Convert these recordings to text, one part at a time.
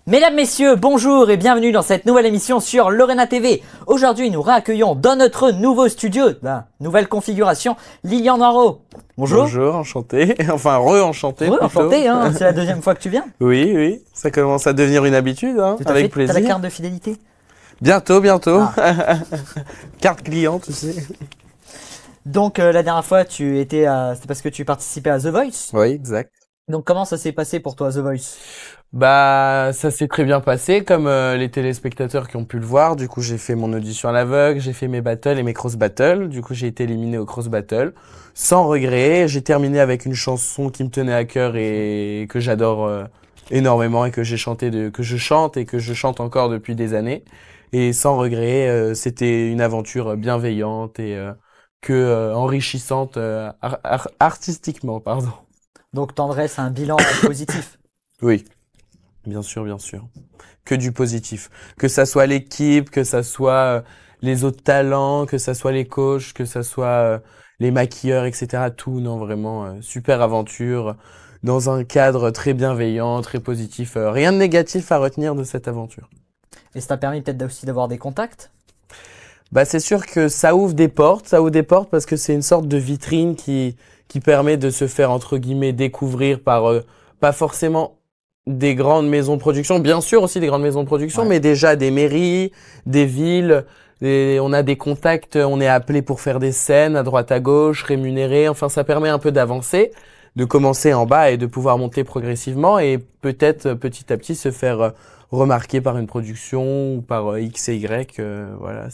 Mesdames, messieurs, bonjour et bienvenue dans cette nouvelle émission sur Lorena TV. Aujourd'hui, nous réaccueillons dans notre nouveau studio, nouvelle configuration, Lilian Noirot. Bonjour. Bonjour, enchanté. Enfin, re-enchanté plutôt. Enchanté, hein, c'est la deuxième fois que tu viens. Oui, ça commence à devenir une habitude, hein, avec plaisir. T'as la carte de fidélité? Bientôt. Ah. Carte client, tu sais. Donc, la dernière fois, c'était parce que tu participais à The Voice. Oui, exact. Donc, comment ça s'est passé pour toi, The Voice? Bah, ça s'est très bien passé, comme les téléspectateurs qui ont pu le voir. Du coup, j'ai fait mon audition à l'aveugle, j'ai fait mes battles et mes cross battles. Du coup, j'ai été éliminé au cross battle. Sans regret, j'ai terminé avec une chanson qui me tenait à cœur et que j'adore énormément et que je chante et que je chante encore depuis des années. Et sans regret, c'était une aventure bienveillante et enrichissante artistiquement, pardon. Donc, t'en dresses un bilan positif. Oui. Bien sûr. Que du positif. Que ça soit l'équipe, que ça soit les autres talents, que ça soit les coachs, que ça soit les maquilleurs, etc. Tout, non, vraiment, super aventure, dans un cadre très bienveillant, très positif. Rien de négatif à retenir de cette aventure. Et ça t'a permis peut-être aussi d'avoir des contacts? Bah, c'est sûr que ça ouvre des portes parce que c'est une sorte de vitrine qui permet de se faire, entre guillemets, découvrir par, pas forcément des grandes maisons de production, bien sûr aussi des grandes maisons de production, mais déjà des mairies, des villes, on a des contacts, on est appelé pour faire des scènes à droite à gauche, rémunérés, enfin ça permet un peu d'avancer, de commencer en bas et de pouvoir monter progressivement et peut-être petit à petit se faire remarquer par une production ou par X et Y, voilà,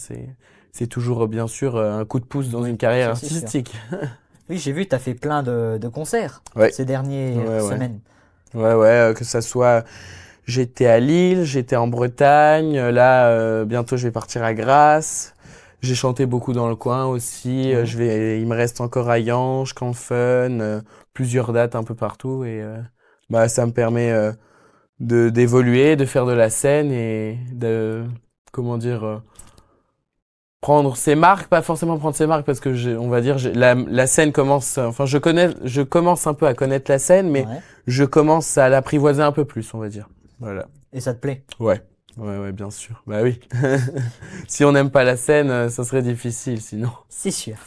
c'est toujours bien sûr un coup de pouce dans une carrière artistique. Oui, j'ai vu, t'as fait plein de concerts ces dernières semaines. Ouais, que ça soit, j'étais à Lille, j'étais en Bretagne, là, bientôt je vais partir à Grasse. J'ai chanté beaucoup dans le coin aussi, il me reste encore à Yanges, Canfun, plusieurs dates un peu partout et, bah, ça me permet, d'évoluer, de faire de la scène et prendre ses marques, pas forcément prendre ses marques parce que la scène commence, enfin je commence un peu à connaître la scène, mais je commence à l'apprivoiser un peu plus, on va dire. Voilà. Et ça te plaît? Ouais, bien sûr. Bah oui. Si on n'aime pas la scène, ça serait difficile sinon. C'est sûr.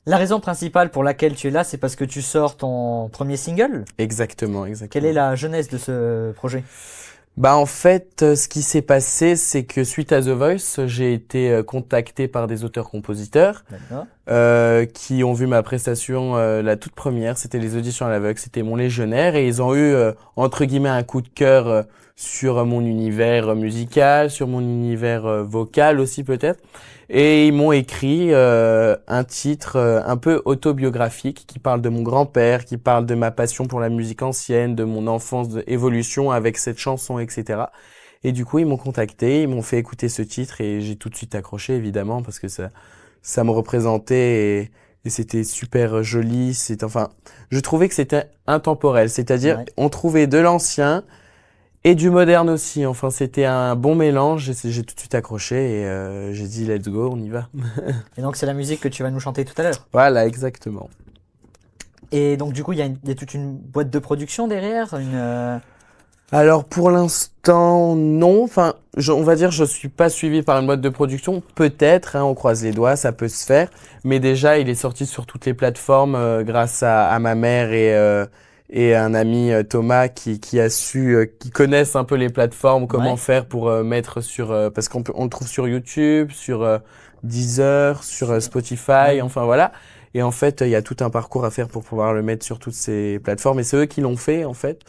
La raison principale pour laquelle tu es là, c'est parce que tu sors ton premier single? Exactement. Quelle est la genèse de ce projet? Bah en fait, ce qui s'est passé, c'est que suite à The Voice, j'ai été contacté par des auteurs-compositeurs qui ont vu ma prestation la toute première. C'était les auditions à l'aveugle, c'était mon légionnaire et ils ont eu entre guillemets un coup de cœur sur mon univers musical, sur mon univers vocal aussi peut-être. Et ils m'ont écrit un titre un peu autobiographique qui parle de mon grand-père, qui parle de ma passion pour la musique ancienne, de mon enfance, d'évolution avec cette chanson, etc. Et du coup, ils m'ont contacté, ils m'ont fait écouter ce titre et j'ai tout de suite accroché, évidemment, parce que ça me représentait et c'était super joli. Je trouvais que c'était intemporel, c'est-à-dire on trouvait de l'ancien et du moderne aussi. Enfin, c'était un bon mélange. J'ai tout de suite accroché et j'ai dit let's go, on y va. Et donc c'est la musique que tu vas nous chanter tout à l'heure. Voilà, exactement. Et donc du coup, il y a toute une boîte de production derrière, Alors pour l'instant, non. Enfin, on va dire, je suis pas suivi par une boîte de production. Peut-être, on croise les doigts, ça peut se faire. Mais déjà, il est sorti sur toutes les plateformes grâce à ma mère et un ami Thomas qui connaissent un peu les plateformes, comment faire pour mettre parce on le trouve sur YouTube, sur Deezer, sur Spotify, enfin voilà. Et en fait, il y a tout un parcours à faire pour pouvoir le mettre sur toutes ces plateformes et c'est eux qui l'ont fait en fait.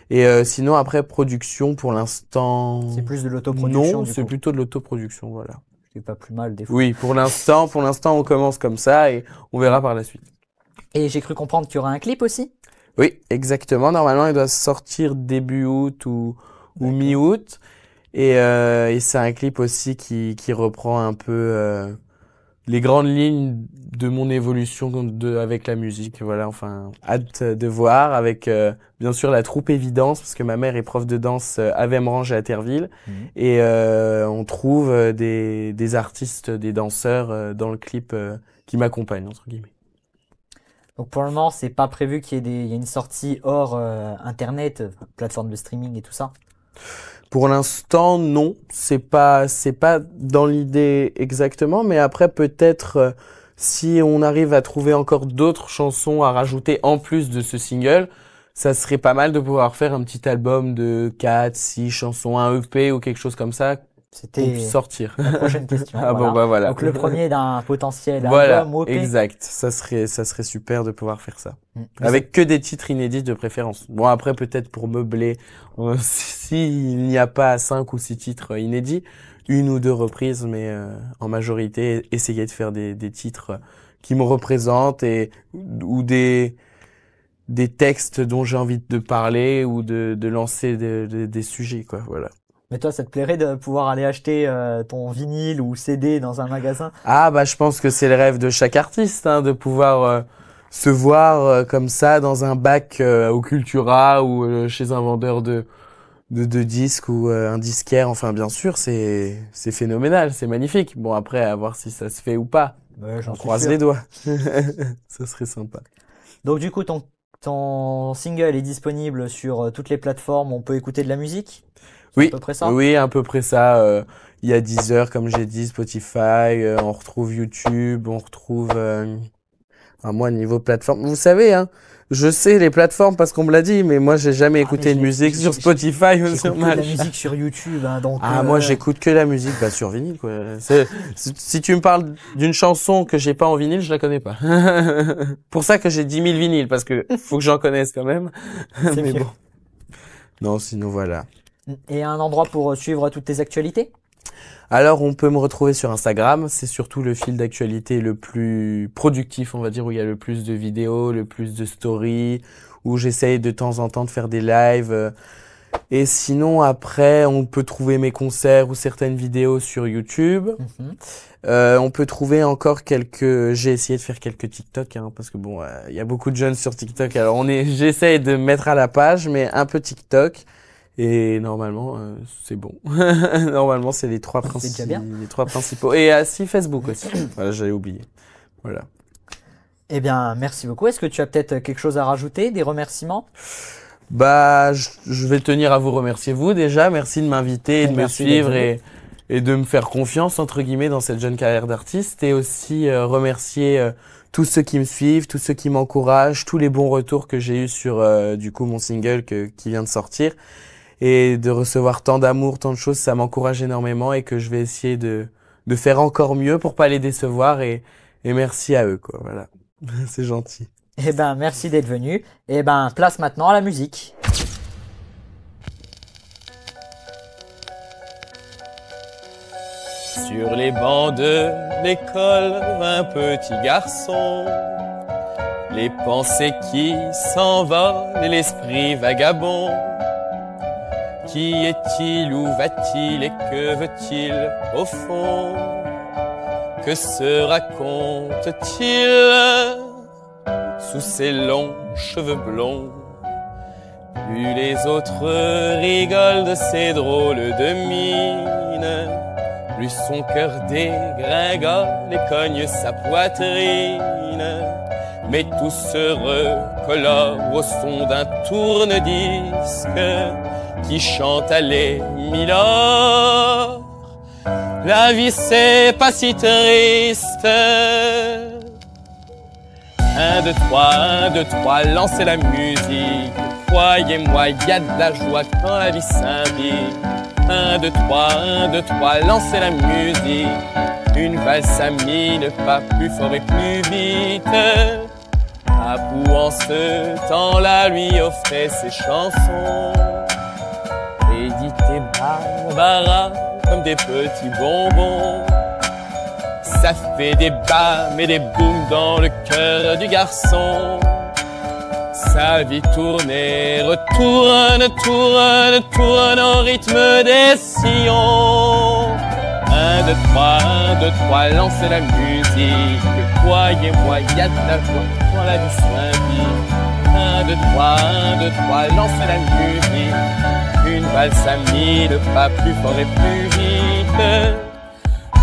Et sinon après production pour l'instant, c'est plus de l'autoproduction. Non, c'est plutôt de l'autoproduction, voilà. C'est pas plus mal des fois. Oui, pour l'instant, on commence comme ça et on verra par la suite. Et j'ai cru comprendre qu'il y aura un clip aussi? Oui, exactement. Normalement, il doit sortir début août ou mi-août. Et c'est un clip aussi qui reprend un peu les grandes lignes de mon évolution avec la musique. Voilà, enfin, hâte de voir avec bien sûr la troupe Évidence, parce que ma mère est prof de danse à Vemrange et à Terville. Et on trouve des artistes, des danseurs dans le clip qui m'accompagnent, entre guillemets. Donc pour le moment, c'est pas prévu qu'il y ait une sortie hors internet, plateforme de streaming et tout ça? Pour l'instant, non. C'est pas dans l'idée exactement, mais après, peut-être, si on arrive à trouver encore d'autres chansons à rajouter en plus de ce single, ça serait pas mal de pouvoir faire un petit album de 4, 6 chansons, un EP ou quelque chose comme ça. C'était sortir. la prochaine question. Ah bon, bah voilà. Donc le premier d'un potentiel voilà, album ou EP. Exact. Ça serait super de pouvoir faire ça. Avec que des titres inédits de préférence. Bon, après, peut-être pour meubler, s'il n'y a pas 5 ou 6 titres inédits, 1 ou 2 reprises, mais en majorité, essayer de faire des titres qui me représentent ou des textes dont j'ai envie de parler ou de lancer des sujets, quoi. Voilà. Mais toi, ça te plairait de pouvoir aller acheter ton vinyle ou CD dans un magasin? Ah bah je pense que c'est le rêve de chaque artiste, hein, de pouvoir se voir comme ça dans un bac au Cultura ou chez un vendeur de disques ou un disquaire. Enfin bien sûr, c'est phénoménal, c'est magnifique. Bon après, à voir si ça se fait ou pas. Ouais, j'en croise les doigts. Ça serait sympa. Donc du coup, ton single est disponible sur toutes les plateformes. On peut écouter de la musique? Oui, à peu près ça. Oui, à peu près ça. Il y a Deezer, comme j'ai dit, Spotify, on retrouve YouTube, on retrouve... moi, niveau plateforme, vous savez, hein, je sais les plateformes parce qu'on me l'a dit, mais moi, j'ai jamais écouté de musique sur Spotify ou sur Match. De la musique sur YouTube, hein, donc... moi, j'écoute que la musique sur vinyle, quoi. Si tu me parles d'une chanson que j'ai pas en vinyle, je la connais pas. Pour ça que j'ai 10 000 vinyles, parce que faut que j'en connaisse quand même. Mais bon. Non, sinon, voilà. Et un endroit pour suivre toutes tes actualités? Alors, on peut me retrouver sur Instagram. C'est surtout le fil d'actualité le plus productif, on va dire, où il y a le plus de vidéos, le plus de stories, où j'essaye de temps en temps de faire des lives. Et sinon, après, on peut trouver mes concerts ou certaines vidéos sur YouTube. On peut trouver encore j'ai essayé de faire quelques TikTok, hein, parce que bon, il y a beaucoup de jeunes sur TikTok. Alors, j'essaye de me mettre à la page, mais un peu TikTok. Et normalement, c'est bon. Normalement, c'est les trois principaux. Et si Facebook aussi. Voilà, j'avais oublié. Voilà. Eh bien, merci beaucoup. Est-ce que tu as peut-être quelque chose à rajouter, des remerciements? Bah, je vais tenir à vous remercier vous déjà. Merci de m'inviter et de me suivre et de me faire confiance entre guillemets dans cette jeune carrière d'artiste. Et aussi remercier tous ceux qui me suivent, tous ceux qui m'encouragent, tous les bons retours que j'ai eu sur du coup mon single qui vient de sortir. Et de recevoir tant d'amour, tant de choses, ça m'encourage énormément et que je vais essayer de faire encore mieux pour pas les décevoir et merci à eux, quoi. Voilà. C'est gentil. Eh ben, merci d'être venu. Eh ben, place maintenant à la musique. Sur les bancs de l'école, un petit garçon, les pensées qui s'envolent et l'esprit vagabond. Qui est-il, où va-t-il et que veut-il au fond? Que se raconte-t-il sous ses longs cheveux blonds? Plus les autres rigolent de ces drôles de mine, plus son cœur dégringole et cogne sa poitrine. Mais tout se recolore au son d'un tourne-disque qui chante à Milord. La vie c'est pas si triste. 1, 2, 3, 1, 2, 3, lancez la musique. Croyez-moi, y a de la joie quand la vie s'invite. 1, 2, 3, 1, 2, 3, lancez la musique. Une valse à 1000 pas, plus fort et plus vite. Apu en ce temps-là lui offrait ses chansons. Edith et Barbara comme des petits bonbons. Ça fait des bams et des booms dans le cœur du garçon. Sa vie tourne et retourne, tourne, tourne au rythme des sillons. 1, 2, 3, 1, 2, 3, lancez la musique. Croyez-moi, y a de la joie quand la vie s'invite. 1, 2, 3, 1, 2, 3, lancez la musique. Une valse à 1000 pas, plus fort et plus vite.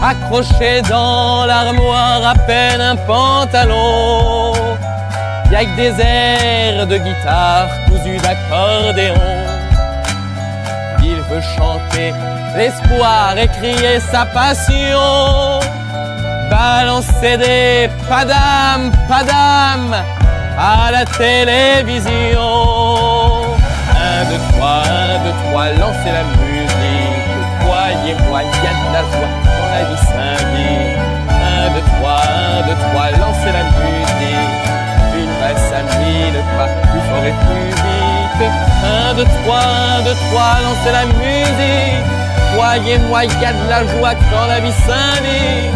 Accroché dans l'armoire, à peine un pantalon. Y'a que des airs de guitare cousus d'accordéon. Il veut chanter l'espoir et crier sa passion. Balancer des padam, padam à la télévision. 1, 2, 3, 1, 2, 3, lancez la musique. Croyez-moi, il y a de la joie dans la vie symbolique. 1, 2, 3, 1, 2, 3, lancez la musique. Une valse à 1000 pas, plus fort et plus vite. 1, 2, 3, 1, 2, 3, lancez la musique. Croyez-moi, il y a de la joie quand la vie s'invite.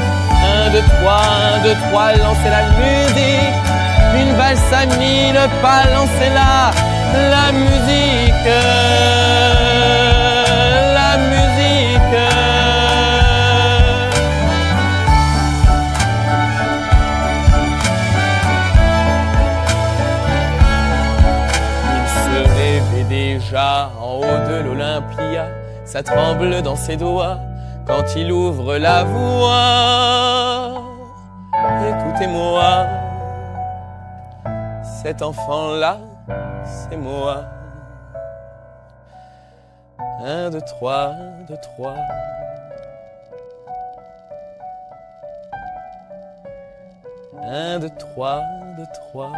1, 2, 3, 1, 2, 3, lancez la musique. Une valse à 1000 pas, lancez-la. La musique, la musique. Il se rêvait déjà en haut de l'Olympia. Ça tremble dans ses doigts quand il ouvre la voix. Écoutez-moi, cet enfant-là, c'est moi. 1, 2, 3, 1, 2, 3. 1, 2, 3, 1, 2, 3.